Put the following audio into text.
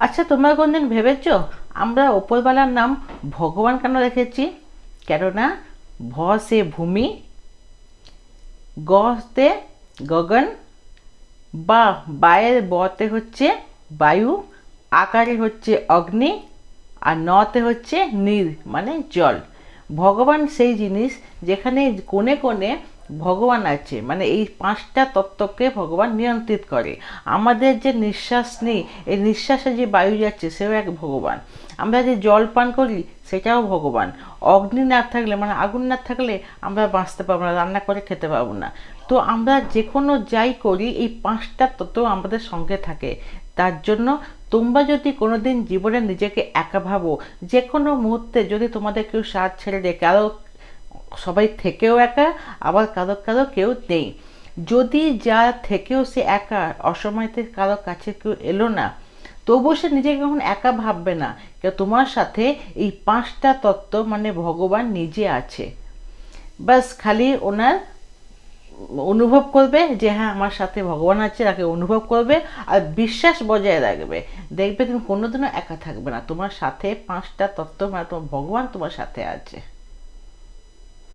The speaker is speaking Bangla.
আচ্ছা, তোমরা কোনদিন ভেবেছো আমরা ওপরওয়ালার নাম ভগবান কেন রেখেছি? কেননা ভ সে ভূমি, গ তে গগন, বা বায়ের বতে হচ্ছে বায়ু, আকারে হচ্ছে অগ্নি, আর নতে হচ্ছে নীর মানে জল। ভগবান সেই জিনিস যেখানে কোণে কোণে ভগবান আছে, মানে এই পাঁচটা তত্ত্বকে ভগবান নিয়ন্ত্রিত করে। আমাদের যে নিঃশ্বাস নেই, এই নিঃশ্বাসে যে বায়ু যাচ্ছে সেও এক ভগবান। আমরা যে জল পান করি সেটাও ভগবান। অগ্নি না থাকলে, মানে আগুন না থাকলে আমরা বাঁচতে পারবো না, রান্না করে খেতে পারবো না। তো আমরা যে কোনো যাই করি এই পাঁচটা তত্ত্ব আমাদের সঙ্গে থাকে। তার জন্য তোমরা যদি কোনো দিন জীবনে নিজেকে একা ভাবো, যে কোনো মুহূর্তে যদি তোমাদের কেউ সাথ ছেড়ে দেয়, কারো সবাই থেকেও একা, আবার কারো কারো কেউ নেই, যদি যা থেকেও সে একা, অসময়তে কারো কাছে কেউ এলো না, তবুও সে নিজেকে কখন একা ভাববে না। কেউ তোমার সাথে এই পাঁচটা তত্ত্ব মানে ভগবান নিজে আছে। বাস খালি ওনার অনুভব করবে যে হ্যাঁ আমার সাথে ভগবান আছে, তাকে অনুভব করবে আর বিশ্বাস বজায় রাখবে। দেখবে তুমি কোনোদিনও একা থাকবে না, তোমার সাথে পাঁচটা তত্ত্ব মানে তোমার ভগবান তোমার সাথে আছে।